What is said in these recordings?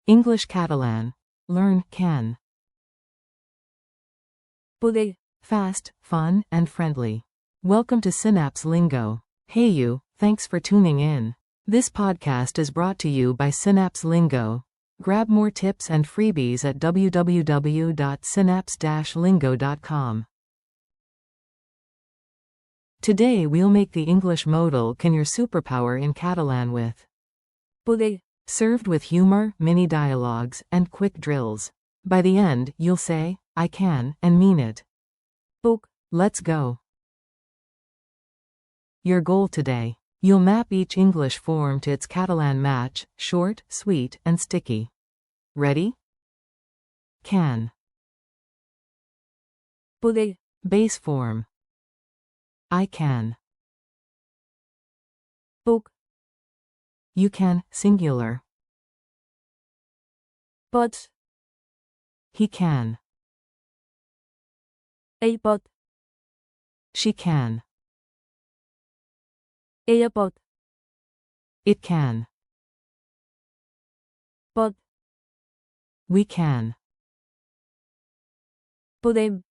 English Catalan. Learn can. Poder. Fast, fun, and friendly. Welcome to Synapse Lingo. Hey you, thanks for tuning in. This podcast is brought to you by Synapse Lingo. Grab more tips and freebies at www.synapse-lingo.com. Today we'll make the English modal can your superpower in Catalan with Poder. served with humor, mini dialogues, and quick drills. By the end, you'll say, I can, and mean it. Puc. Let's go. Your goal today. You'll map each English form to its Catalan match, short, sweet, and sticky. Ready? Can. Poder. Base form. I can. Puc. You can, singular. Pots. He can. A pot. She can. Ella pot. It can. Pot. We can. Podem.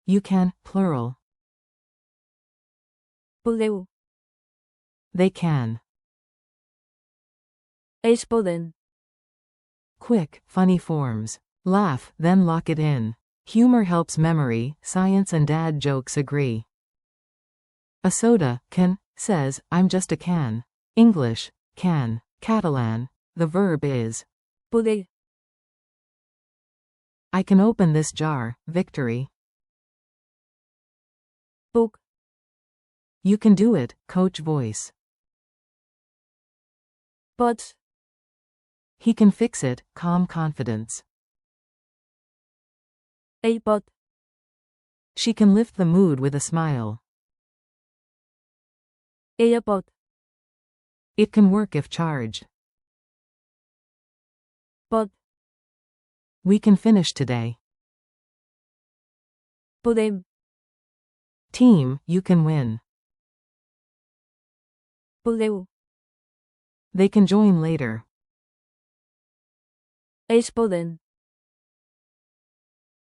You can, plural. Podeu. They can. Ells poden. Quick, funny forms. Laugh, then lock it in. Humor helps memory, science and dad jokes agree. A soda, can, says, I'm just a can. English, can. Catalan, the verb is. Poder. I can open this jar, victory. Puc. You can do it, coach voice. Pots. He can fix it, calm confidence. A pot. She can lift the mood with a smile. Ella pot. It can work if charged. Pot. We can finish today. Podem. Team, you can win. Podeu. They can join later. Ells poden.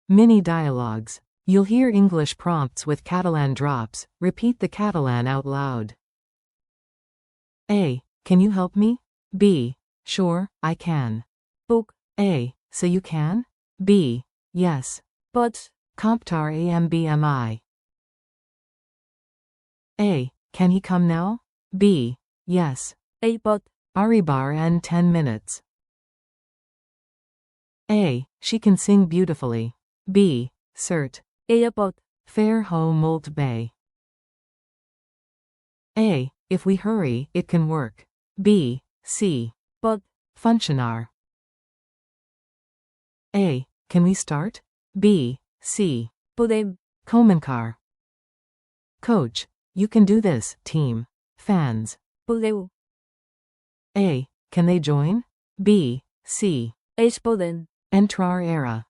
Mini dialogues. You'll hear English prompts with Catalan drops. Repeat the Catalan out loud. A. Can you help me? B. Sure, I can. Puc. A. So you can? B. Yes. Pots. Comptar AMBMI. A. Can he come now? B. Yes. A pot. Arribar in 10 minutes. A. She can sing beautifully. B. Cert. Ella pot. Fair ho molt bé. A. If we hurry, it can work. B. C. Pot. Funcionar. A. Can we start? B. C. Podem. Començar. Coach. You can do this, team. Fans. Podeu. A. Can they join? B. C. Ells poden. Entrar era.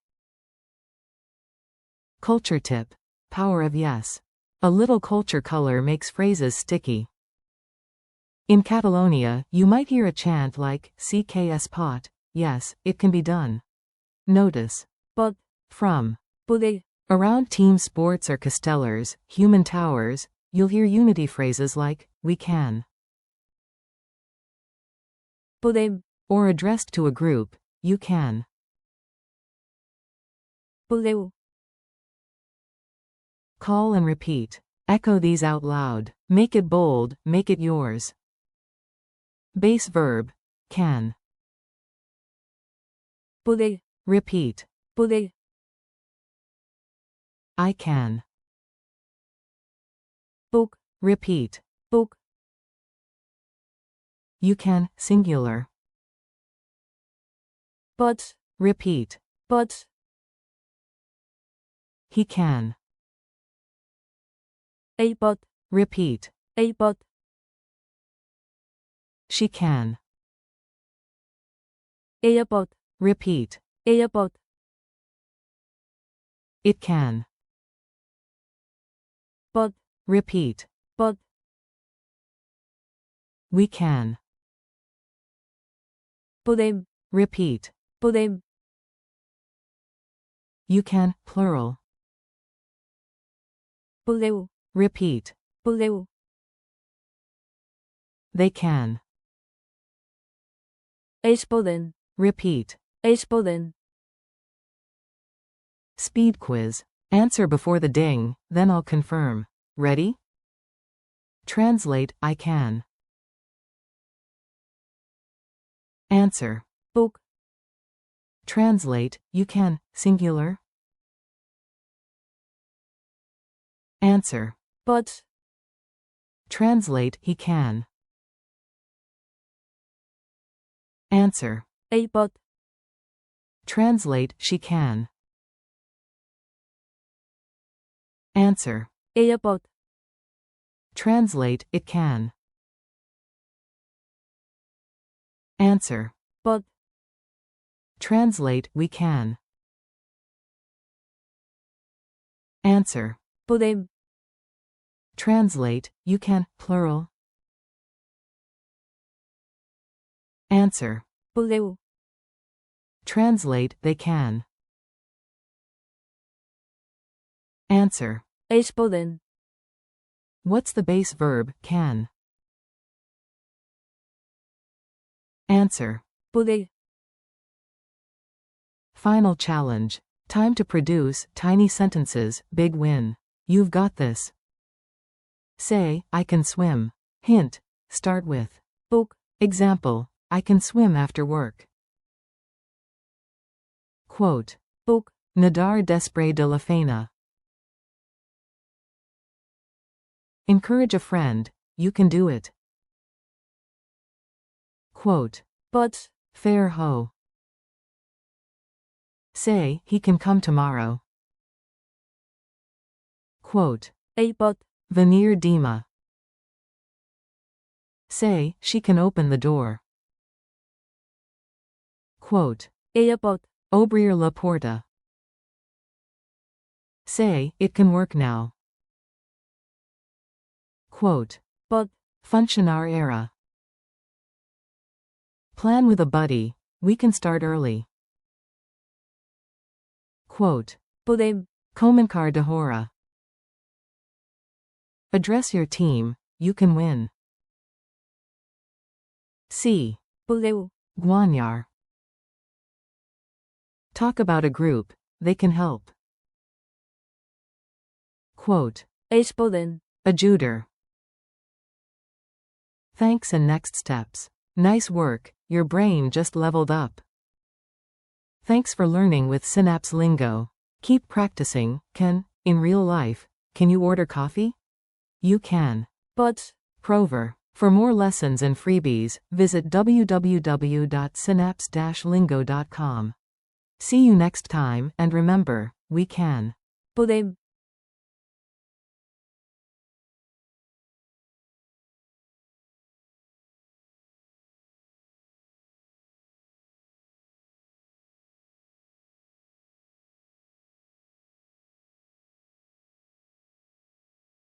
Culture tip. Power of yes. A little culture color makes phrases sticky. In Catalonia, you might hear a chant like, CKS pot, yes, it can be done. Notice. Pot. From. Poder. Around team sports or castellers, human towers, you'll hear unity phrases like, we can. Podem. Or addressed to a group, you can. Podeu. Call and repeat. Echo these out loud. Make it bold, make it yours. Base verb. Can. Poder. Repeat. Poder. I can. Puc. Repeat. Puc. You can, singular. Pots. Repeat. Pots. He can. A pot. Repeat. A pot. She can. Ella pot. Repeat. Ella pot. It can. Pot. Repeat. Pot. We can. Podem. Repeat. 보냄, You can, plural. 볼래우, Repeat. 볼래우, They can. eles podem, Repeat. eles podem, Speed quiz. Answer before the ding, then I'll confirm. Ready? Translate, I can. Answer. book, Translate, you can, singular. Answer. pode, Translate, he can. Answer. ele pode, Translate, she can. Answer. ela pode, Translate, it can. Answer. pode, Translate, we can. Answer. podem, Translate, you can, plural. Answer. 볼래우, Translate, they can. Answer. eles podem, What's the base verb, can? Answer. poder, Final challenge. Time to produce tiny sentences, big win. You've got this. Say, I can swim. Hint. Start with. book, Example. I can swim after work. Quote. book, Nadar despre de la feina. Encourage a friend. You can do it. Quote. pode, Fair ho. Say, he can come tomorrow. Quote. ele pode, Venir dima. Say, she can open the door. Quote. ela pode, Obrir la porta. Say, it can work now. Quote. pode, Funcionar era. Plan with a buddy. We can start early. Quote. podem, Comunicar de hora. Address your team. You can win. C. 볼래우, Guanyar. Talk about a group. They can help. Quote. eles podem, Ajuder. Thanks and next steps. Nice work, your brain just leveled up. Thanks for learning with Synapse Lingo. Keep practicing. In real life, can you order coffee? You can. pode. Prover. For more lessons and freebies, visit www.synapse-lingo.com. See you next time, and remember, we can. podem,